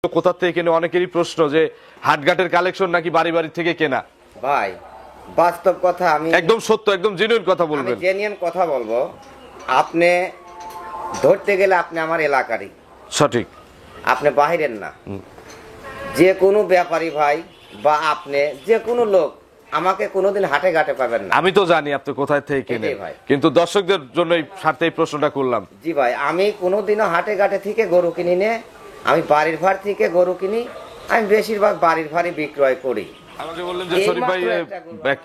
কোথা থেকে কেনে অনেকেরই প্রশ্ন যে হাটঘাটের কালেকশন নাকি বাড়ি বাড়ি থেকে কেনা। ভাই বাস্তব কথা, আমি একদম সত্য, একদম জেনুইন কথা বলবেন। জেনুইন কথা বলবো। আপনি ধরতে গেলে আপনি আমার এলাকারই, সঠিক, আপনি বাহিরের না। যে কোনো ব্যাপারী ভাই বা আপনি যে কোনো লোক আমাকে কোনোদিন হাটে ঘাটে পাবেন না। আমি তো জানি আপনি কোথায় থেকে কেনেন, কিন্তু দর্শকদের জন্য এই স্বার্থে এই প্রশ্নটা করলাম। জি ভাই, আমি কোনোদিনও হাটে ঘাটে থেকে গরু কিনি নে, আমি বাড়ির ভাড় থেকে গরু কিনি। আমি বেশিরভাগ বাড়ির ভাড়ি বিক্রয় করি। আমাকে বললেন যে শরীফ ভাই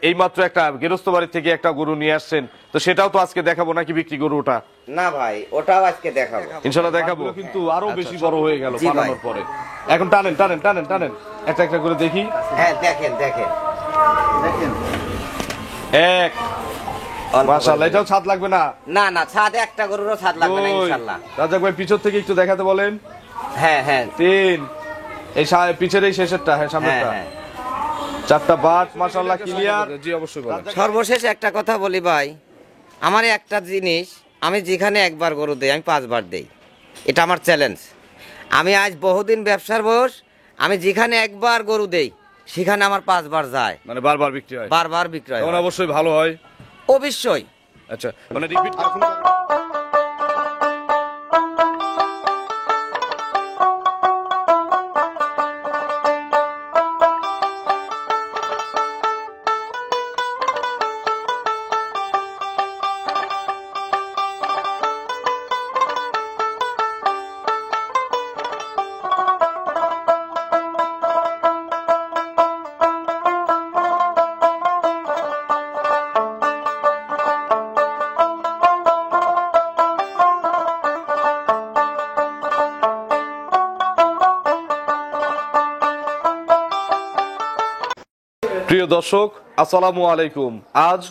এইমাত্র একটা গৃহস্থ বাড়ি থেকে একটা গরু নিয়ে আসছেন, তো সেটাও তো আজকে দেখাবো নাকি বিক্রি গরু ওটা? না ভাই, ওটাও আজকে দেখাবো, ইনশাআল্লাহ দেখাবো, কিন্তু আরো বেশি বড় হয়ে গেল পালানোর পরে। এখন টানেন টানেন টানেন টানেন একটা একটা করে দেখি। হ্যাঁ দেখেন দেখেন দেখেন, এক মাশাআল্লাহ। এটাও ছাদ লাগবে না? না না, ছাদ একটা গরুরও ছাদ লাগবে না ইনশাআল্লাহ। রাজাক ভাই পিছন থেকে একটু দেখাতে বলেন। হ্যাঁ হ্যাঁ, তিন, এই পিছের এই শেষেরটা, হ্যাঁ সামনেরটা, চারটা বাট মাশাআল্লাহ ক্লিয়ার। জি অবশ্যই বলেন। সর্বশেষ একটা কথা বলি ভাই, আমার একটা জিনিস, আমি যেখানে একবার গরু দেই আমি 5 বার দেই, এটা আমার চ্যালেঞ্জ। আমি আজ বহুদিন ব্যবসার বয়স, আমি যেখানে একবার গরু দেই সেখানে আমার 5 বার যায়, মানে বারবার বিক্রি হয়? বারবার বিক্রয় হয়, অবশ্যই ভালো হয়। অবশ্যই। আচ্ছা, মানে রিপিট প্রিয় দর্শক, আসসালামু আলাইকুম। আজ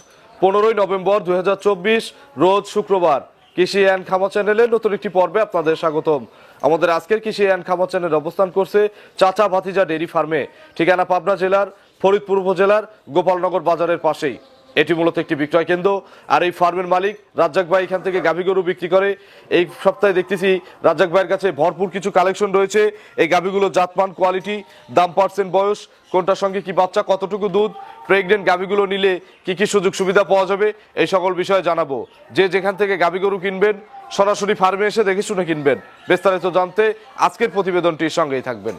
15ই নভেম্বর 2024, রোজ শুক্রবার। কৃষি অ্যান্ড খামার চ্যানেলের নতুন একটি পর্বে আপনাদের স্বাগতম। আমাদের আজকের কৃষি অ্যান্ড খামার চ্যানেল অবস্থান করছে চাচা ভাতিজা ডেইরি ফার্মে, ঠিকানা পাবনা জেলার ফরিদপুর উপজেলার গোপালনগর বাজারের পাশেই। এটি মূলত একটি বিক্রয় কেন্দ্র, আর এই ফার্মের মালিক রাজ্জাক ভাই এখান থেকে গাভী গরু বিক্রি করে। এই সপ্তাহে দেখতেছি রাজ্জাক ভাইয়ের কাছে ভরপুর কিছু কালেকশন রয়েছে। এই গাভীগুলো জাতমান, কোয়ালিটি, দাম, পার্সেন্ট, বয়স, কোনটার সঙ্গে কি বাচ্চা, কতটুকু দুধ, প্রেগনেন্ট গাভীগুলো নিলে কি কি সুযোগ সুবিধা পাওয়া যাবে, এই সকল বিষয়ে জানাবো। যে যেখান থেকে গাভী গরু কিনবেন সরাসরি ফার্মে এসে দেখে শুনে কিনবেন। বিস্তারিত জানতে আজকের প্রতিবেদনটির সঙ্গেই থাকবেন।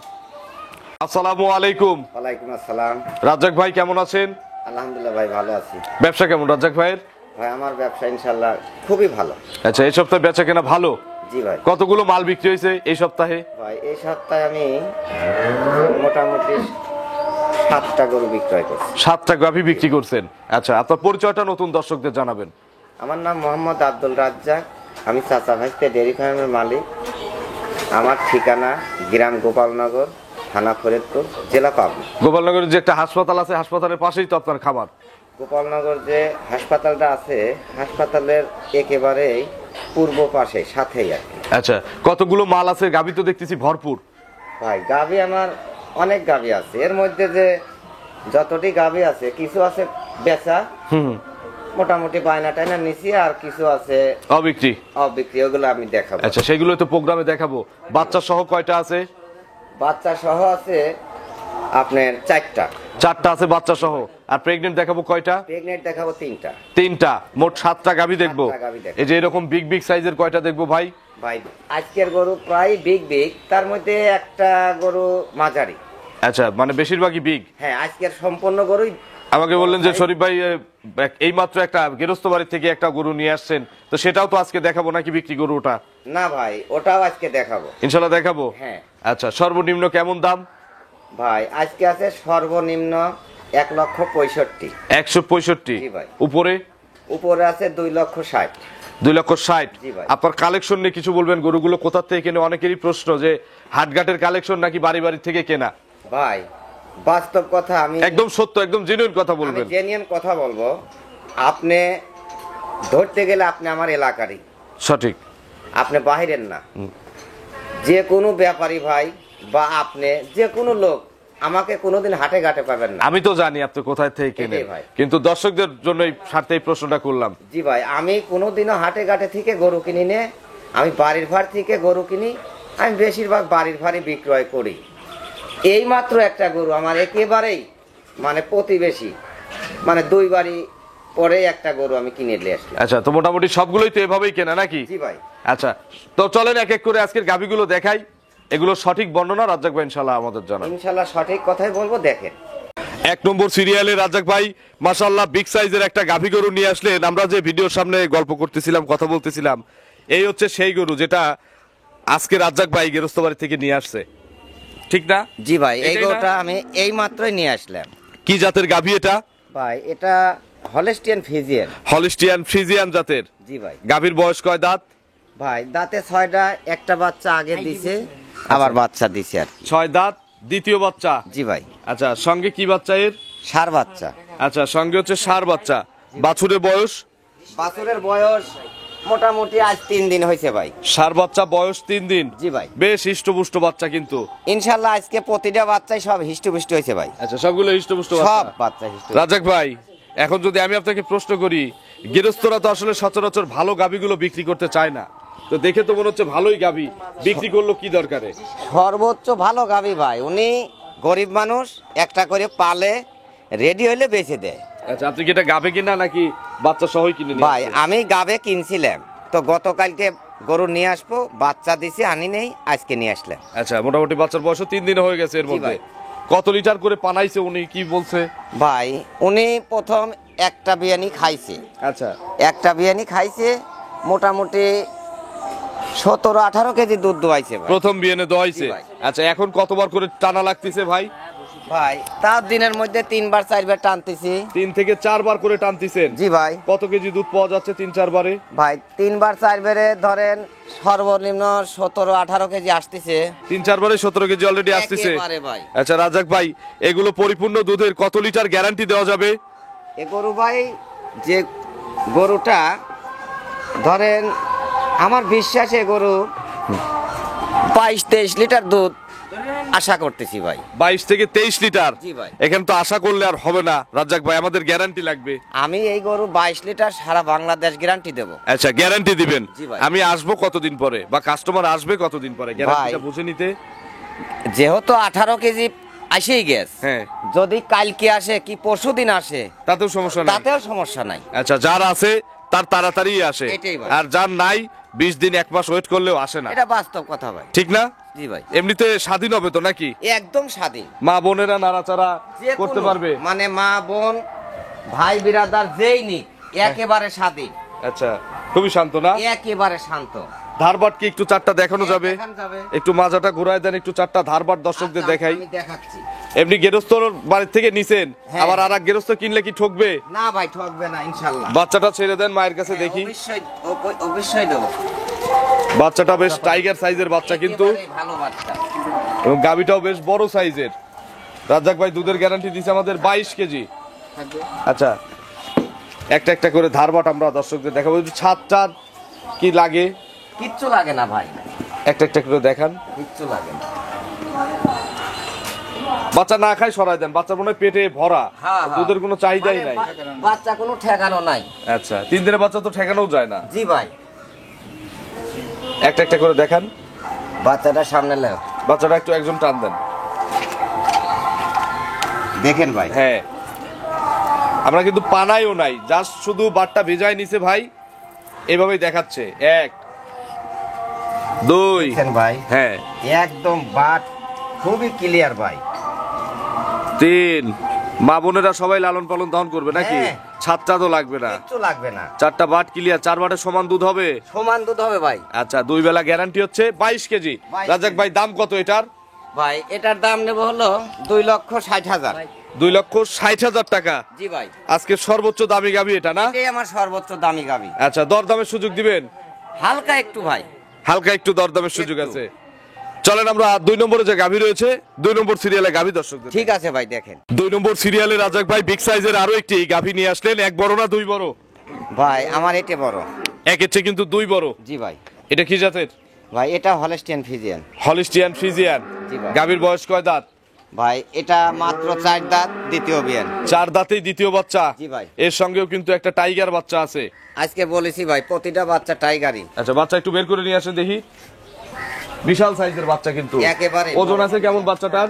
আসসালামু আলাইকুম। ওয়ালাইকুম আসসালাম। রাজ্জাক ভাই কেমন আছেন? আলহামদুলিল্লাহ ভাই, ভালো আছি। ব্যবসা কেমন রাজ্জাক ভাইয়ের? ভাই আমার ব্যবসা ইনশাআল্লাহ খুবই ভালো। আচ্ছা, এই সপ্তাহে বেচা কেনা ভালো? জি ভাই। কতগুলো মাল বিক্রি হয়েছে এই সপ্তাহে? ভাই এই সপ্তাহে আমি মোটামুটি 7টা গরু বিক্রয় করছি। 7টা গাভী বিক্রি করছেন। আচ্ছা, আপনার পরিচয়টা নতুন দর্শকদের জানাবেন। আমার নাম মোহাম্মদ আব্দুল রাজ্জাক, আমি চাচা ভাইস্তে ডেয়ারি ফার্মের মালিক। আমার ঠিকানা গ্রাম গোপালনগর, থানা ফরিদপুর, জেলা পাবনা। গোপালনগরের যে একটা হাসপাতাল আছে, হাসপাতালের পাশেই তো আপনার খামার? গোপালনগর যে হাসপাতালটা আছে, হাসপাতালের একেবারেই পূর্ব পাশে, সাথেই আর কি। আচ্ছা, কতগুলো মাল আছে? গাভী তো দেখতেছি ভরপুর। ভাই গাভী আমার অনেক গাভী আছে, এর মধ্যে যে যতটি গাভী আছে কিছু আছে বেচা, মোটামুটি বায়না টাইনা নিছি, আর কিছু আছে অবিক্রি। অবিক্রি, ওগুলো আমি দেখাবো। আচ্ছা, সেগুলো তো প্রোগ্রামে দেখাবো। বাচ্চা সহ কয়টা আছে? বাচ্চা সহ আছে আপনার 4টা। 4টা আছে বাচ্চা সহ। আর প্রেগনেন্ট দেখাবো কয়টা? প্রেগনেন্ট দেখাবো 3টা। 3টা, মোট 7টা গাভী দেখবো। এই যে এরকম বিগ বিগ সাইজের কয়টা দেখবো ভাই? ভাই আজকের গরু প্রায় বিগ বিগ, তার মধ্যে একটা গরু মাঝারি। আচ্ছা, মানে বেশিরভাগই বিগ। হ্যাঁ, আজকের সম্পূর্ণ গরুই। আমাকে বললেন যে শরীফ ভাই এইমাত্র একটা গৃহস্থ বাড়ি থেকে একটা গরু নিয়ে আসছেন, তো সেটাও তো আজকে দেখাবো নাকি বিক্রি গরু ওটা? না ভাই, ওটাও আজকে দেখাবো ইনশাল্লাহ দেখাবো। হ্যাঁ। আচ্ছা, সর্বনিম্ন কেমন দাম? ভাই আজকে আছে সর্বনিম্ন 1,65,000। 165? জি ভাই। উপরে? উপরে আছে 2,60,000। 2,60,000? জি ভাই। আপনার কালেকশন নিয়ে কিছু বলবেন? গরুগুলো কোথা থেকে কেনে অনেকেরই প্রশ্ন যে হাটঘাটের কালেকশন নাকি বাড়ি বাড়ি থেকে কেনা। ভাই বাস্তব কথা, আমি একদম সত্য, একদম জেনুইন কথা বলবেন। জেনুইন কথা বলবো। আপনি ধরতে গেলে আপনি আমার এলাকারই, সঠিক, আপনি বাহিরের না। যে কোনো ব্যাপারী ভাই বা আপনি যে কোনো লোক আমাকে কোনোদিন হাটে ঘাটে পাবেন না। আমি তো জানি আপনি কোথায় থেকে কেনেন, কিন্তু দর্শকদের জন্য এই স্বার্থে এই প্রশ্নটা করলাম। জি ভাই, আমি কোনোদিনও হাটে ঘাটে থেকে গরু কিনি নে, আমি বাড়ির ভাড় থেকে গরু কিনি। আমি বেশিরভাগ বাড়ির ফাড়ি বিক্রয় করি। এই মাত্র একটা গরু আমার একেবারেই মানে প্রতিবেশী, মানে 2 বাড়ি পরে একটা গরু আমি কিনে নিয়ে আসলাম। আচ্ছা, তো মোটামুটি সবগুলোই তো এভাবেই কেনা নাকি? জি ভাই। আচ্ছা, তো চলেন এক এক করে আজকের গাভীগুলো দেখাই, এগুলো সঠিক বর্ণনা রাজ্জাক ভাই ইনশাআল্লাহ আমাদের জানান। ইনশাল্লাহ সঠিক কথাই বলবো, দেখেন। 1 নম্বর সিরিয়ালে রাজ্জাক ভাই মাশাআল্লাহ বিগ সাইজের একটা গাভী গরু নিয়ে আসলেন। আমরা যে ভিডিওর সামনে গল্প করতেছিলাম, কথা বলতেছিলাম, এই হচ্ছে সেই গরু যেটা আজকে রাজ্জাক ভাই গেরস্ত বাড়ি থেকে নিয়ে আসছে, ঠিক না? জি ভাই, এই এটাই না? গরুটা আমি এই মাত্রই নিয়ে আসলাম। কি জাতের গাভী এটা? ভাই এটা হলস্টিয়ান ফ্রিজিয়ান। হলিস্টিয়ান ফ্রিজিয়ান জাতের। জি ভাই। গাভীর বয়স কয় দাঁত? ভাই দাঁতে 6টা, একটা বাচ্চা আগে দিছে, আবার বাচ্চা দিছে আর কি। 6 দাঁত, দ্বিতীয় বাচ্চা। জি ভাই। আচ্ছা, সঙ্গে কি বাচ্চা এর? ষাঁড় বাচ্চা। আচ্ছা, সঙ্গে হচ্ছে ষাঁড় বাচ্চা। বাছুরের বয়স? বাছুরের বয়স মোটামুটি আজ 3 দিন হয়েছে ভাই। ষাঁড় বাচ্চা বয়স 3 দিন। জি ভাই। বেশ হিষ্টপুষ্ট বাচ্চা কিন্তু। ইনশাল্লাহ আজকে প্রতিটা বাচ্চাই সব হিষ্টপুষ্ট হয়েছে ভাই। আচ্ছা, সবগুলো হিষ্টপুষ্ট সব বাচ্চা। বাচ্চা হিষ্ট। রাজ্জাক ভাই, এখন যদি আমি আপনাকে প্রশ্ন করি, গৃহস্থরা তো আসলে সচরাচর ভালো গাভীগুলো বিক্রি করতে চায় না, তো দেখে তো মনে হচ্ছে ভালোই গাভী বিক্রি করলো কি দরকারে? সর্বোচ্চ ভালো গাভী ভাই, উনি গরিব মানুষ, একটা করে পালে, রেডি হইলে বেচে দেয়। আচ্ছা, আপনি কি এটা গাভী কিনা নাকি বাচ্চা সহই কিনে নিয়ে ভাই আসছেন? আমি গাবে কিনছিলাম, তো গতকালকে গরু নিয়ে আসবো, বাচ্চা দিছি, আনি নেই, আজকে নিয়ে আসলাম। আচ্ছা, মোটামুটি বাচ্চার বয়স 3 দিন হয়ে গেছে। এর জি মধ্যে ভাই। কত লিটার করে পানাইছে উনি কি বলছে? ভাই উনি প্রথম একটা বিরিয়ানি খাইছে, আচ্ছা, একটা বিরিয়ানি খাইছে, মোটামুটি 17-18 কেজি দুধ দোয়াইছে ভাই। প্রথম বিয়েনে দোয়াইছে। জি ভাই। আচ্ছা, এখন কতবার করে টানা লাগতেছে ভাই? ভাই তার দিনের মধ্যে 3-4 বার টানতেছি। 3 থেকে 4 বার করে টানতেছেন। জি ভাই। কত কেজি দুধ পাওয়া যাচ্ছে 3-4 বারে? ভাই 3-4 বারে ধরেন সর্বনিম্ন 17-18 কেজি আসতেছে। 3-4 বারে 17 কেজি অলরেডি আসতেছে। একেবারে ভাই। আচ্ছা রাজ্জাক ভাই, এগুলো পরিপূর্ণ দুধের কত লিটার গ্যারান্টি দেওয়া যাবে? এ গরু ভাই, যে গরুটা ধরেন আমার বিশ্বাসে গরু 22-23 লিটার দুধ আশা করতেছি ভাই। 22 থেকে 23 লিটার। জি ভাই। এখানে তো আশা করলে আর হবে না রাজ্জাক ভাই, আমাদের গ্যারান্টি লাগবে। আমি এই গরু 22 লিটার সারা বাংলাদেশ গ্যারান্টি দেব। আচ্ছা, গ্যারান্টি দিবেন? জি ভাই। আমি আসবো কতদিন পরে বা কাস্টমার আসবে কতদিন পরে গ্যারান্টিটা ভাই। বুঝে নিতে? যেহেতু 18 কেজি আসেই গেছে, হ্যাঁ, যদি কালকে আসে কি পরশু দিন আসে তাতেও সমস্যা নাই। তাতেও সমস্যা নাই। আচ্ছা, যার আছে তার তাড়াতাড়ি আসে, এটাই ভাই। আর যার নাই 20 দিন 1 মাস ওয়েট করলেও আসে না, এটা বাস্তব কথা ভাই। ঠিক না? জি ভাই। এমনিতে স্বাধীন হবে তো নাকি? একদম স্বাধীন, মা বোনেরা নাড়াচাড়া যে করতে কোনো, পারবে? মানে মা বোন ভাই বিরাদার যেই নিক একেবারে স্বাধীন, আচ্ছা, খুবই শান্ত না? একেবারে শান্ত। ধারবাট কি একটু চারটা দেখানো যাবে? দেখান যাবে। একটু মাজাটা ঘুরায় দেন, একটু চারটা ধারবাট দর্শকদের আচ্ছা, দেখাই। আমি দেখাচ্ছি। এমনি গেরস্তর বাড়ির থেকে নিছেন, হ্যাঁ। আবার আর এক গেরস্ত কিনলে কি ঠকবে? না ভাই ঠকবে না ইনশাআল্লাহ। বাচ্চাটা ছেড়ে দেন মায়ের কাছে দেখি। অবশ্যই অবশ্যই দেব। বাচ্চাটা বেশ টাইগার সাইজের বাচ্চা কিন্তু, একেবারে ভালো বাচ্চা। এবং গাবিটাও বেশ বড় সাইজের। রাজ্জাক ভাই দুধের গ্যারান্টি দিছে আমাদের 22 কেজি। আচ্ছা, একটা একটা করে ধারবাট আমরা দর্শকদের দেখাবো। ছাদ টাদ কি লাগে? কিচ্ছু লাগে না ভাই, একটা একটা করে দেখান। কিচ্ছু লাগে না। বাচ্চা না খায় সরাই দেন, বাচ্চা মনে হয় পেটে ভরা, হ্যাঁ, হ্যাঁ। দুধের কোনো চাহিদাই মানে নাই। বাচ্চা কোনো ঠেকানো নাই। আচ্ছা, 3 দিনের বাচ্চা তো ঠেকানোও যায় না। জি ভাই। একটা একটা করে দেখান। বাচ্চাটা সামনে লেও বাচ্চাটা একটু একজন টান দেন। দেখেন ভাই। হ্যাঁ, আমরা কিন্তু পানাইও নাই, জাস্ট শুধু বাটটা ভেজাই নিছে ভাই, এভাবেই দেখাচ্ছে। 1 2 দেখেন ভাই, হ্যাঁ, একদম বাট খুবই ক্লিয়ার ভাই। 3। মা বোনেরা সবাই লালন পালন দহন করবে নাকি? হ্যাঁ। ছাদ চাঁদও লাগবে না। কিচ্ছু লাগবে না, 4টা বাট ক্লিয়ার, 4 বাটের সমান দুধ হবে। সমান দুধ হবে ভাই। আচ্ছা, 2 বেলা গ্যারান্টি হচ্ছে 22 কেজি। 22 রাজ্জাক ভাই দাম কত এটার? ভাই এটার দাম নেব হলো 2,60,000। 2,60,000 টাকা। জি ভাই। আজকে সর্বোচ্চ দামি গাবি এটা না? এটাই আমার সর্বোচ্চ দামি গাবি। আচ্ছা, দরদামের সুযোগ দিবেন? হালকা একটু ভাই, হালকা একটু দরদামের সুযোগ একটু। আছে। চলেন আমরা 2 নম্বরে যে গাভী রয়েছে, 2 নম্বর সিরিয়ালে গাভী দর্শকদের। ঠিক আছে ভাই। দেখেন 2 নম্বর সিরিয়ালে রাজ্জাক ভাই বিগ সাইজের আরো একটি গাভী নিয়ে আসলেন। 1 বড় না 2 বড়? ভাই আমার এটা বড়। একের চেয়ে কিন্তু 2 বড়। জি ভাই। এটা কি জাতের? ভাই এটা হলস্টিয়ান ফ্রিজিয়ান। Holstein Friesian. জি ভাই। গাভীর বয়স কয় দাঁত? ভাই এটা মাত্র 4 দাঁত, দ্বিতীয় বিয়ান। 4 দাঁতেই দ্বিতীয় বাচ্চা। জি ভাই। এর সঙ্গেও কিন্তু একটা টাইগার বাচ্চা আছে। আজকে বলেছি ভাই প্রতিটা বাচ্চা টাইগারই। আচ্ছা, বাচ্চা একটু বের করে নিয়ে আসেন দেখি। বিশাল সাইজের বাচ্চা কিন্তু একেবারে। ওজন আছে কেমন বাচ্চাটার?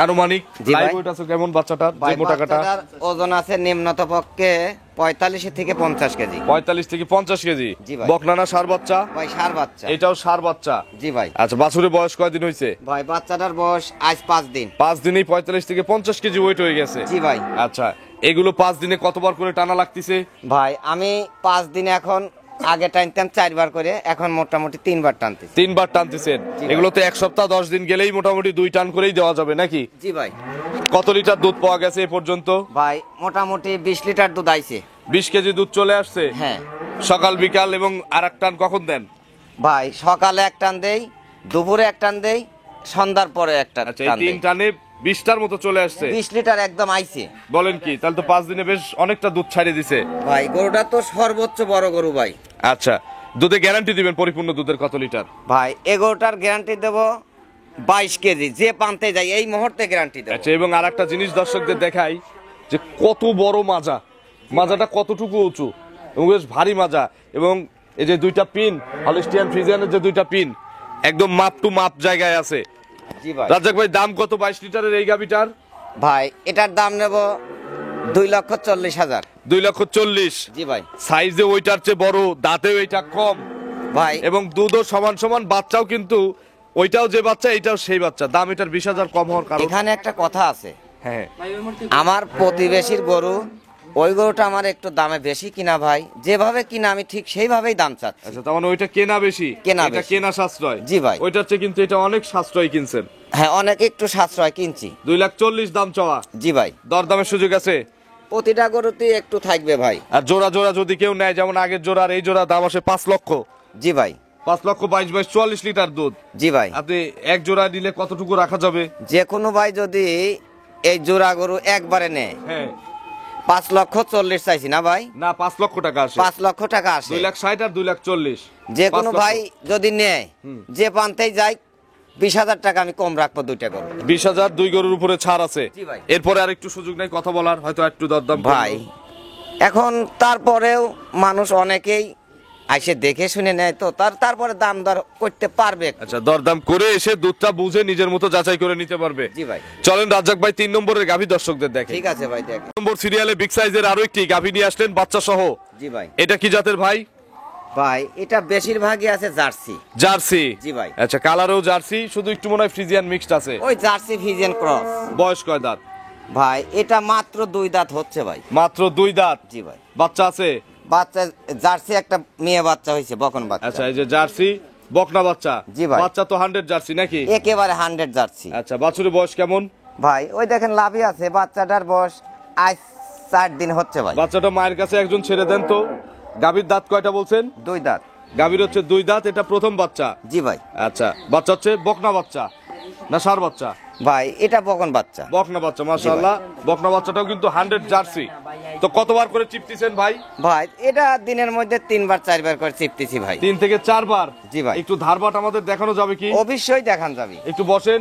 আনুমানিক জি ভাই। লাইভ ওয়েট আছে কেমন বাচ্চাটার? যে ভাই মোটা কাটা বাচ্চাটার ওজন আছে নিম্নত পক্ষে 45 থেকে 50 কেজি। 45 থেকে 50 কেজি। জি ভাই। বকনানা সার বাচ্চা? ভাই সার বাচ্চা। এটাও সার বাচ্চা। জি ভাই। আচ্ছা, বাছুরের বয়স কয়দিন হয়েছে? ভাই বাচ্চাটার বয়স আজ 5 দিন। 5 দিনেই 45 থেকে 50 কেজি ওয়েট হয়ে গেছে। জি ভাই। আচ্ছা, এগুলো 5 দিনে কতবার করে টানা লাগতেছে? ভাই আমি 5 দিনে এখন আগে টানতাম 4 বার করে, এখন মোটামুটি 3 বার টানতেছি। 3 বার টানতেছেন। জি ভাই। এগুলো তো 1 সপ্তাহ 10 দিন গেলেই মোটামুটি 2 টান করেই দেওয়া যাবে নাকি? জি ভাই। কত লিটার দুধ পাওয়া গেছে এ পর্যন্ত? ভাই মোটামুটি 20 লিটার দুধ আইছে। 20 কেজি দুধ চলে আসছে। হ্যাঁ সকাল বিকাল এবং আরেক টান কখন দেন? ভাই সকালে এক টান দেই, দুপুরে এক টান দেই, সন্ধ্যার পরে একটা আচ্ছা, এই টান দেই। 3 টানে 20টার মতো চলে আসছে। 20 লিটার একদম আইছে। বলেন কি, তাহলে তো 5 দিনে বেশ অনেকটা দুধ ছাড়িয়ে দিছে। ভাই গরুটা তো সর্বোচ্চ বড় গরু ভাই। আচ্ছা, দুধে গ্যারান্টি দিবেন পরিপূর্ণ দুধের কত লিটার? ভাই এগোটার গ্যারান্টি দেব 22 কেজি, যে পান্তে যাই এই মুহূর্তে গ্যারান্টি দেব। আচ্ছা, এবং আরেকটা জিনিস দর্শকদের দেখাই যে কত বড় মাজা, মাজাটা কতটুকু উঁচু এবং বেশ ভারী মাজা, এবং এই যে 2টা পিন হলিস্টিয়ান ফ্রিজিয়ানের যে 2টা পিন একদম মাপ টু মাপ জায়গায় আছে। জি ভাই। রাজ্জাক ভাই, দাম কত 22 লিটারের এই গাভিটার? ভাই এটার দাম নেব 2,40,000। 2,40,000। জি ভাই। সাইজে ওইটার চেয়ে বড়, দাঁতেও এটা কম, ভাই এবং দুধও সমান সমান, বাচ্চাও কিন্তু ওইটাও যে বাচ্চা এটাও সেই বাচ্চা। দাম এটার 20,000 কম হওয়ার কারণ? এখানে একটা কথা আছে, হ্যাঁ, আমার প্রতিবেশীর গরু, ওই গরুটা আমার একটু দামে বেশি কিনা ভাই, যেভাবে কিনা আমি ঠিক সেইভাবেই দাম চাচ্ছি। আচ্ছা, তার মানে ওইটা কেনা বেশি, কেনা এটা বেশি। কেনা সাশ্রয়। জি ভাই। ওইটার চেয়ে কিন্তু এটা অনেক সাশ্রয় কিনছেন। হ্যাঁ অনেক একটু সাশ্রয় কিনছি। 2,40,000 দাম চাওয়া। জি ভাই। দরদামের সুযোগ আছে? প্রতিটা গরুতেই একটু থাকবে ভাই। আর জোড়া জোড়া যদি কেউ নেয়, যেমন আগের জোড়া আর এই জোড়া, দাম আসে 5 লক্ষ। জি ভাই। 5 লক্ষ 22 44 লিটার দুধ। জি ভাই। আপনি এক জোড়া নিলে কতটুকু রাখা যাবে? যে কোনো ভাই যদি এই জোড়া গরু একবারে নেয়, হ্যাঁ, 5,40,000 চাইছি না ভাই? না, 5 লক্ষ টাকা আসে। 5 লক্ষ টাকা আসে। 2,60,000 আর 2,40,000। যে 5 কোনো লক্ষ। ভাই যদি নেয়, যে পান্তেই যাই 20,000 টাকা আমি কম রাখবো দুইটা গরু। 20,000 দুই গরুর উপরে ছাড় আছে। জি ভাই। এরপরে আর একটু সুযোগ নাই কথা বলার, হয়তো একটু দরদাম ভাই এখন তারপরেও মানুষ অনেকেই আইসে দেখে শুনে নেয়, তো তারপরে দাম দর করতে পারবে। আচ্ছা, দরদাম করে এসে দুধটা বুঝে নিজের মতো যাচাই করে নিতে পারবে। জি ভাই। চলেন রাজ্জাক ভাই 3 নম্বরের গাভী দর্শকদের দেখে। ঠিক আছে ভাই, দেখ। নম্বর সিরিয়ালে বিগ সাইজের আরো একটি গাভী নিয়ে আসলেন বাচ্চা সহ। জি ভাই। এটা কি জাতের ভাই? ভাই এটা বেশিরভাগই আছে জার্সি। জার্সি। জি ভাই। আচ্ছা, কালারও জার্সি, শুধু একটু মনে হয় ফ্রিজিয়ান মিক্সড আছে। ওই জার্সি ফিজিয়ান ক্রস। বয়স কয় দাঁত? ভাই এটা মাত্র 2 দাঁত হচ্ছে ভাই। মাত্র 2 দাঁত। জি ভাই। বাচ্চা আছে? বাচ্চা জার্সি একটা মেয়ে বাচ্চা হয়েছে, বকন বাচ্চা। আচ্ছা, এই যে জার্সি বকনা বাচ্চা। জি ভাই। বাচ্চা তো 100 জার্সি নাকি? একেবারে 100 জার্সি। আচ্ছা, বাছুরের বয়স কেমন? ভাই ওই দেখেন লাভই আছে, বাচ্চাটার বয়স আজ 4 দিন হচ্ছে ভাই। বাচ্চাটা মায়ের কাছে একজন ছেড়ে দেন তো। গাভীর দাঁত কয়টা বলছেন? 2 দাঁত। গাভীর হচ্ছে 2 দাঁত, এটা প্রথম বাচ্চা। জি ভাই। আচ্ছা, বাচ্চা হচ্ছে বকনা বাচ্চা না সার বাচ্চা? ভাই এটা বকন বাচ্চা। বকনা বাচ্চা, মাশাআল্লাহ। বকনা বাচ্চাটাও কিন্তু 100 জার্সি। তো কতবার করে চিপতেছেন ভাই? ভাই এটা দিনের মধ্যে 3 বার 4 বার করে চিপতেছি ভাই। 3 থেকে 4 বার। জি ভাই। একটু ধারবাট আমাদের দেখানো যাবে কি? অবশ্যই দেখান যাবে। একটু বসেন,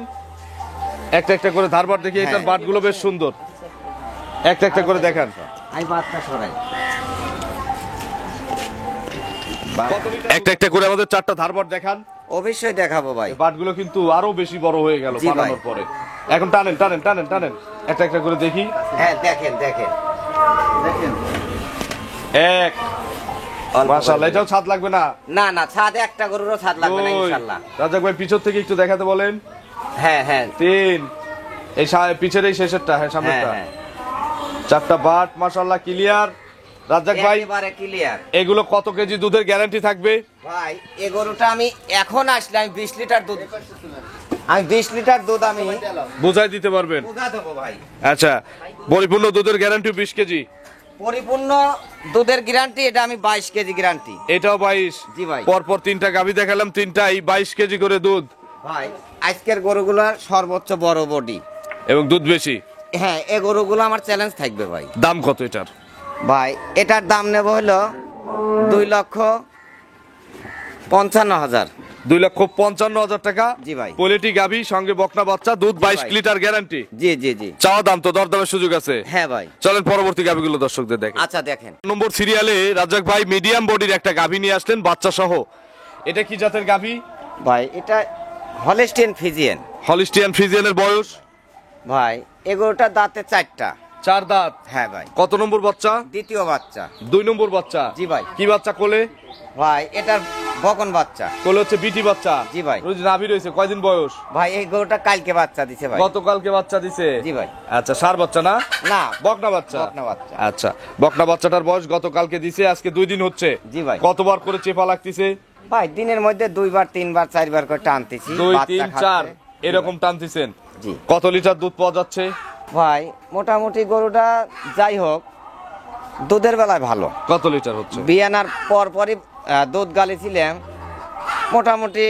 একটা একটা করে ধারবাট দেখি। এটার হ্যাঁ। বাটগুলো বেশ সুন্দর, একটা একটা করে দেখান। আমি বাচ্চা সরাই। একটা একটা করে আমাদের 4টা ধারবাট দেখান। অবশ্যই দেখাবো ভাই। বাটগুলো কিন্তু আরো বেশি বড় হয়ে গেল জি ভাই। বানানোর পরে। এখন টানেন টানেন টানেন টানেন, একটা একটা করে দেখি। হ্যাঁ দেখেন দেখেন দেখেন। এক, মাশাআল্লাহ। এটাও ছাদ লাগবে না? না না, ছাদ একটা গরুরও ছাদ লাগবে না দুই। ইনশাআল্লাহ। রাজাক ভাই পিছন থেকে একটু দেখাতে বলেন। হ্যাঁ হ্যাঁ 3, এই পিছের এই শেষেরটা, হ্যাঁ সামনেরটা। হ্যাঁ 4টা বাট মাশাআল্লাহ ক্লিয়ার। রাজাক ভাই একেবারে ক্লিয়ার। এগুলো কত কেজি দুধের গ্যারান্টি থাকবে? ভাই এই গরুটা আমি এখন আসলে আমি 20 লিটার দুধ, আমি 20 লিটার দুধ আমি বুঝাই দিতে পারবেন? বুঝা দেবো ভাই। আচ্ছা, পরিপূর্ণ দুধের গ্যারান্টি 20 কেজি। পরিপূর্ণ দুধের গ্যারান্টি এটা আমি 22 কেজি গ্যারান্টি। এটাও 22? জি ভাই। পরপর 3টা গাভী দেখালাম, 3টাই 22 কেজি করে দুধ। ভাই আজকের গরুগুলোর সর্বোচ্চ বড় বডি এবং দুধ বেশি। হ্যাঁ এই গরুগুলো আমার চ্যালেঞ্জ থাকবে ভাই। দাম কত এটার? ভাই এটার দাম নেব হলো 2,55,000। 2,55,000 টাকা। জি ভাই। পোলেটি গাভী সঙ্গে বকনা বাচ্চা, দুধ 22 ভাই। Litre guarantee. জি জি জি। চাওয়া দাম তো, দরদামের সুযোগ আছে। হ্যাঁ ভাই। চলেন পরবর্তী গাভীগুলো দর্শকদের দেখেন। আচ্ছা দেখেন। নম্বর সিরিয়ালে রাজ্জাক ভাই মিডিয়াম বডির একটা গাভী নিয়ে আসলেন বাচ্চা সহ। এটা কি জাতের গাভী? ভাই এটা হলিস্টিয়ান ফিজিয়ান। হলিস্টিয়ান ফ্রিজিয়ানের বয়স? ভাই এই গরুটার দাঁতে 4টা। 4 দাঁত। হ্যাঁ ভাই। কত নম্বর বাচ্চা? দ্বিতীয় বাচ্চা। 2 নম্বর বাচ্চা। জি ভাই। কি বাচ্চা কোলে? ভাই এটার বকন বাচ্চা। কোলে হচ্ছে বিটি বাচ্চা। জি ভাই। রোজ নাভি রয়েছে, কয়দিন বয়স? ভাই এই গরুটা কালকে বাচ্চা দিছে ভাই। গতকালকে বাচ্চা দিছে? জি ভাই। আচ্ছা, ষাঁড় বাচ্চা না? না, বকনা বাচ্চা। বকনা বাচ্চা। আচ্ছা, বকনা বাচ্চাটার বয়স গতকালকে দিছে, আজকে 2 দিন হচ্ছে। জি ভাই। কতবার করে চেপা লাগতেছে? ভাই দিনের মধ্যে 2বার 3বার 4বার করে টানতেছি। 2 বাচ্চা 3 4 খাচ্ছে। এরকম টানতেছেন? জি। কত লিটার দুধ পাওয়া যাচ্ছে? ভাই মোটামুটি গরুটা যাই হোক দুধের বেলায় ভালো। কত লিটার হচ্ছে? বিয়ানার পরই দুধ গালিছিলাম, মোটামুটি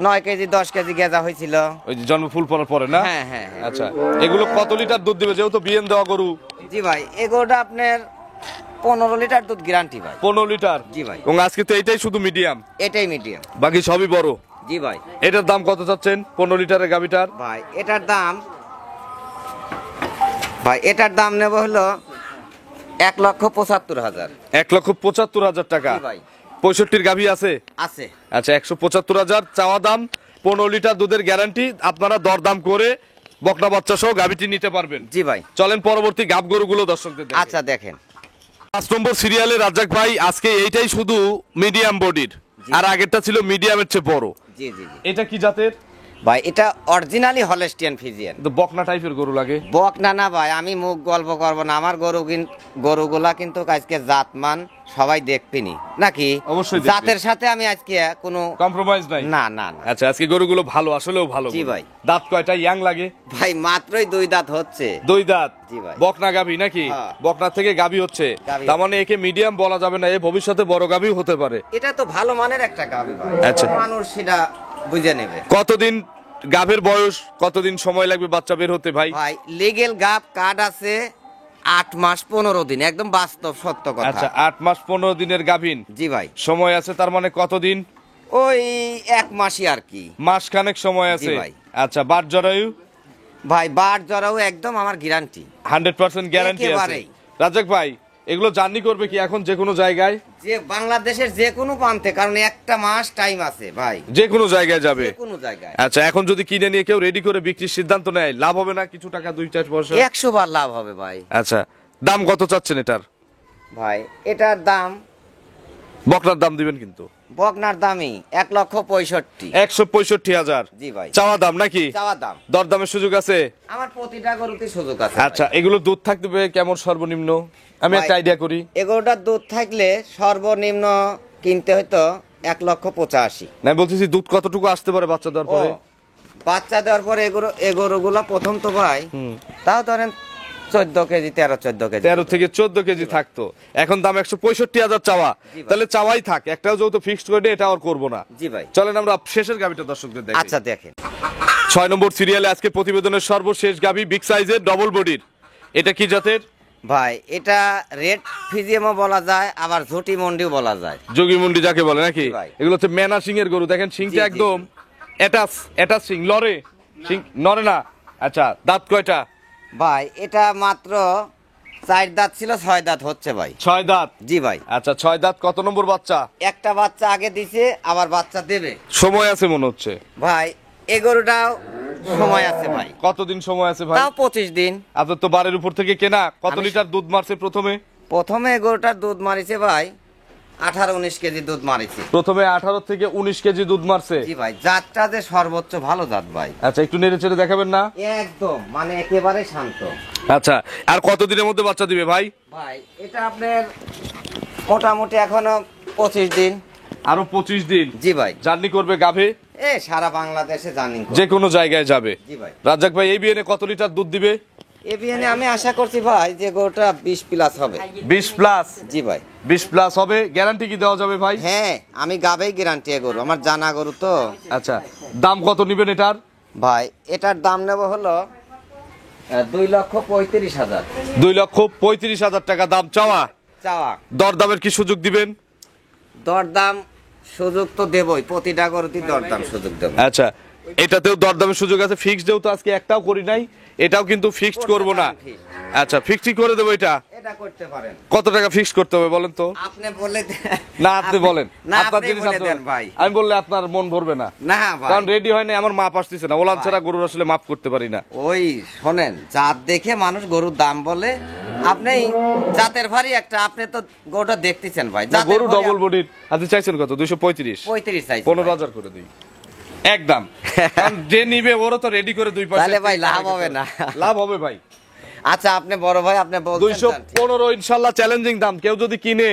9 কেজি 10 কেজি গেজা হয়েছিল। ওই যে জন্ম ফুল পড়ার পরে না? হ্যাঁ হ্যাঁ হ্যাঁ। আচ্ছা, এগুলো কত লিটার দুধ দিবে যেহেতু বিএন দেওয়া গরু? জি ভাই এই গরুটা আপনার 15 লিটার দুধ গ্যারান্টি ভাই। 15 লিটার? জি ভাই। এবং আজকে তো এটাই শুধু মিডিয়াম, এটাই মিডিয়াম, বাকি সবই বড়। জি ভাই। এটার দাম কত চাচ্ছেন 15 লিটারের গাভিটার? ভাই এটার দাম নেব হলো 1,75,000। 1,75,000 টাকা? জি ভাই। 65 গাভি আছে? আছে। আচ্ছা, 175,000 চাওয়া দাম, 15 লিটার দুধের গ্যারান্টি। আপনারা দরদাম করে বকনা বাচ্চা সহ গাভিটি নিতে পারবেন। জি ভাই। চলেন পরবর্তী গাব গরুগুলো দর্শকদের দেখাই। আচ্ছা দেখেন 5 নম্বর সিরিয়ালে রাজ্জাক ভাই, আজকে এইটাই শুধু মিডিয়াম বডির, জি। আর আগেরটা ছিল মিডিয়ামের চেয়ে বড়। জি জি জি। এটা কি জাতের? ভাই এটা অরিজিনালি হলিস্টিয়ান ফিজিয়ান। তো বকনা টাইপের গরু লাগে। বক না না ভাই, আমি মুখ গল্প করব না, আমার গরুগুলা কিন্তু আজকে জাতমান সবাই দেখবেনি নাকি? অবশ্যই দেখবে। জাতের সাথে আমি আজকে কোনো কম্প্রোমাইজ নাই? না না না। আচ্ছা, আজকে গরুগুলো ভালো, আসলেও ভালো জি গরু। ভাই। দাঁত কয়টা ইয়াং লাগে? ভাই মাত্রই 2 দাঁত হচ্ছে। 2 দাঁত? জি ভাই। বকনা গাভি নাকি? হ্যাঁ। বকনা থেকে গাভি হচ্ছে, গাভী। তার মানে একে মিডিয়াম বলা যাবে না, এ ভবিষ্যতে বড় গাভিও হতে পারে। এটা তো ভালো মানের একটা গাভী ভাই। আচ্ছা। মানুষ সেটা বুঝে নেবে। কতদিন গাভের বয়স, কতদিন সময় লাগবে বাচ্চা বের হতে ভাই? ভাই লিগেল গাব কার্ড আছে 8 মাস 15 দিন, একদম বাস্তব সত্য কথা। আচ্ছা, 8 মাস 15 দিনের গাভিন জি ভাই। সময় আছে, তার মানে কতদিন? ওই 1 মাসই আর কি। মাস খানেক সময় আছে। ভাই। আচ্ছা, বাট জরায়ু? ভাই বার জরাও একদম আমার গ্যারান্টি। 100% গ্যারান্টি আছে। একেবারেই। রাজ্জাক ভাই, এগুলো জার্নি করবে কি এখন যে কোনো জায়গায়? যে বাংলাদেশের যে কোনো প্রান্তে, কারণ একটা মাস টাইম আছে ভাই, যে কোনো জায়গায় যাবে? যে কোনো জায়গায়। আচ্ছা, এখন যদি কিনে নিয়ে কেউ রেডি করে বিক্রির সিদ্ধান্ত নেয়, লাভ হবে না কিছু টাকা, 2-4 পয়সা? 100 বার লাভ হবে ভাই। আচ্ছা, দাম কত চাচ্ছেন এটার? ভাই এটার দাম, বকনার দাম দিবেন কিন্তু? বকনার দামই 1,65,000। 165,000? জি ভাই। চাওয়া দাম নাকি? চাওয়া দাম। দরদামের সুযোগ আছে? আমার প্রতিটা গরুতে সুযোগ আছে। আচ্ছা, এগুলো দুধ থাকবে কেমন সর্বনিম্ন, আমি ভাই, একটা আইডিয়া করি। এগুলোটার দুধ থাকলে সর্বনিম্ন কিনতে হয়তো 1,85,000। না, বলতেছি দুধ কতটুকু আসতে পারে বাচ্চা দেওয়ার ও পরে? বাচ্চা দেওয়ার পরে এগুলোগুলা প্রথম তো ভাই তাও ধরেন 14 কেজি 13-14 কেজি। 13 থেকে 14 কেজি থাকতো, এখন দাম 165,000 চাওয়া। জি ভাই। তাহলে চাওয়াই থাক, একটাও যেহেতু ফিক্সড করে এটা আর করবো না। জি ভাই। চলেন আমরা শেষের গাভিটা দর্শকদের দেখি। আচ্ছা দেখেন 6 নম্বর সিরিয়ালে আজকে প্রতিবেদনের সর্বশেষ গাভি, বিগ সাইজের ডবল বডির। এটা কি জাতের? ভাই এটা রেড ফিজিয়ামও বলা যায়, আবার ঝুটি মন্ডিও বলা যায়। যোগী মুন্ডি যাকে বলে নাকি? জি ভাই। এগুলো হচ্ছে মেনা সিং এর গরু, দেখেন সিংটা জি, জি, একদম অ্যাটাচ সিং, লরে সিং নরে না। আচ্ছা, দাঁত কয়টা? ভাই এটা মাত্র 4 দাঁত ছিল, 6 দাঁত হচ্ছে ভাই। 6 দাঁত? জি ভাই। আচ্ছা, 6 দাঁত। কত নম্বর বাচ্চা? একটা বাচ্চা আগে দিছে, আবার বাচ্চা দেবে। সময় আছে মনে হচ্ছে ভাই এই গরুটাও সময় আছে ভাই। কতদিন সময় আছে ভাই? তাও 25 দিন। আপনার তো বারের উপর থেকে কেনা, কত আমি- লিটার দুধ মারছে প্রথমে? প্রথমে এই গরুটার দুধ মারিছে ভাই 18-19 কেজি দুধ মারিছে। প্রথমে 18 থেকে 19 কেজি দুধ মারছে? জি ভাই, জাতটা যে সর্বোচ্চ ভালো জাত ভাই। আচ্ছা, একটু নেড়ে চেড়ে দেখাবেন না? একদম মানে একেবারে শান্ত। আচ্ছা, আর কতদিনের মধ্যে বাচ্চা দিবে ভাই? ভাই এটা আপনার মোটামুটি এখনো 25 দিন। আরো 25 দিন জি ভাই। জার্নি করবে গাভে, সারা বাংলাদেশে জানি। যে কোনো জায়গায় যাবে। জি ভাই। রাজ্জাক ভাই, এই বিয়েনে কত লিটার দুধ দিবে? এবিএনে আমি আশা করছি ভাই যে গরুটা 20 প্লাস হবে। 20 প্লাস? জি ভাই। 20 প্লাস হবে। গ্যারান্টি কি দেওয়া যাবে ভাই? হ্যাঁ আমি গাবেই গ্যারান্টি গরু, আমার জানা গরু তো। আচ্ছা, দাম কত নিবেন এটার? ভাই এটার দাম নেব হলো 2,35,000। 2,35,000 টাকা দাম চাওয়া। চাওয়া। দরদামের কি সুযোগ দিবেন? দরদাম সুযোগ তো দেবই, প্রতিটা গরুতেই দরদাম সুযোগ দেব। আচ্ছা, এটাতেও দরদামের সুযোগ আছে। ফিক্সড যেহেতু আজকে একটাও করি নাই, এটাও কিন্তু ফিক্সড করব না। আচ্ছা, ফিক্সড করে দেবো। এটা করতে পারেন। কত টাকা ফিক্সড করতে হবে বলেন তো? আপনি বলে না, আপনি বলেন। না, আপনার আপনি জিনিস বলে আপনি দেন বলেন। ভাই। আমি বললে আপনার মন ভরবে না, না ভাই, কারণ রেডি হয় না, আমার মাপ আসতেছে না। ওলান ছাড়া গরুর আসলে মাপ করতে পারি না। ওই শোনেন, জাত দেখে মানুষ গরুর দাম বলে। আপনি জাতের ভারী একটা, আপনি তো গরুটা দেখতেছেন ভাই, না, জাতের গরু ভারী ডবল বডির। আপনি চাইছেন কত? 235। 35 চাইছি 15,000 করে দিই একদম। কারণ যে নিবে ওরও তো রেডি করে 2 পয়সা। তাহলে ভাই লাভ হবে না। লাভ হবে ভাই। আচ্ছা, আপনি বড় ভাই, আপনি বলছেন 215 ইনশাআল্লাহ চ্যালেঞ্জিং দাম। কেউ যদি কিনে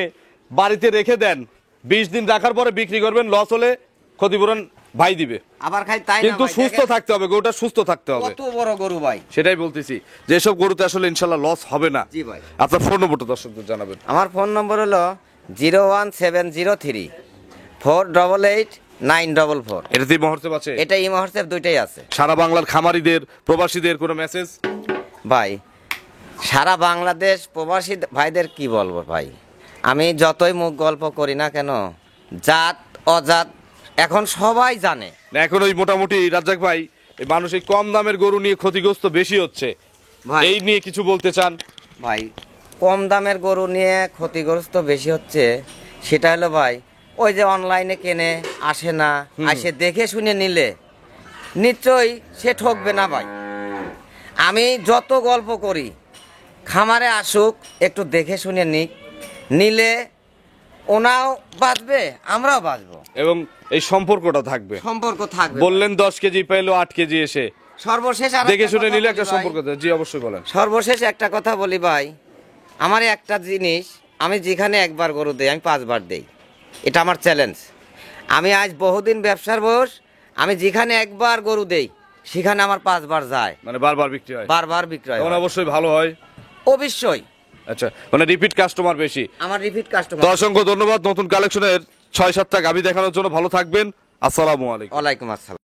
বাড়িতে রেখে দেন, 20 দিন রাখার পরে বিক্রি করবেন, লস হলে ক্ষতিপূরণ ভাই দিবে। আবার খাই তাই না কিন্তু ভাই, সুস্থ দেখেন থাকতে হবে, গরুটা সুস্থ থাকতে হবে। কত বড় গরু ভাই। সেটাই বলতেছি, যেসব গরুতে আসলে ইনশাআল্লাহ লস হবে না। জি ভাই। আপনার ফোন নম্বরটা দর্শকদের জানাবেন। আমার ফোন নম্বর হলো 01703 488 944। এটাতেই মহর্তে আছে। এটা এই মুহূর্তে দুইটাই আছে। সারা বাংলার খামারিদের, প্রবাসীদের কোনো মেসেজ? ভাই, সারা বাংলাদেশ প্রবাসী ভাইদের কি বলবো ভাই, আমি যতই মুখ গল্প করি না কেন, জাত অজাত এখন সবাই জানে। না, এখন ওই মোটামুটি রাজ্জাক ভাই, এই মানুষ এই কম দামের গরু নিয়ে ক্ষতিগ্রস্ত বেশি হচ্ছে, ভাই এই নিয়ে কিছু বলতে চান? ভাই, কম দামের গরু নিয়ে ক্ষতিগ্রস্ত বেশি হচ্ছে, সেটা হলো ভাই, ওই যে অনলাইনে কেনে আসে না, আসে দেখে শুনে নিলে নিশ্চয়ই সে ঠকবে না ভাই। আমি যত গল্প করি, খামারে আসুক, একটু দেখে শুনে নিক, নিলে ওনাও বাঁচবে, আমরাও বাঁচবো, এবং এই সম্পর্কটা থাকবে। সম্পর্ক থাকবে। বললেন 10 কেজি পাইলো 8 কেজি এসে সর্বশেষ আর দেখে একটা শুনে কথা নিলে বলি একটা ভাই। সম্পর্ক থাকে। জি অবশ্যই বলেন। সর্বশেষ একটা কথা বলি ভাই, আমার একটা জিনিস, আমি যেখানে একবার গরু দেই আমি 5 বার দেই, এটা আমার চ্যালেঞ্জ। আমি আজ বহুদিন ব্যবসার বয়স, আমি যেখানে একবার গরু দেই সেখানে আমার 5 বার যায়, মানে বারবার বিক্রি হয়, বারবার বিক্রয় তখন হয়। অবশ্যই ভালো হয়। অবশ্যই আচ্ছা, মানে রিপিট কাস্টমার বেশি। আমার রিপিট কাস্টমার। তো অসংখ্য ধন্যবাদ নতুন কালেকশনের 6-7টা গাভী দেখানোর জন্য। ভালো থাকবেন। আসসালামু আলাইকুম। ওয়ালাইকুম আসসালাম।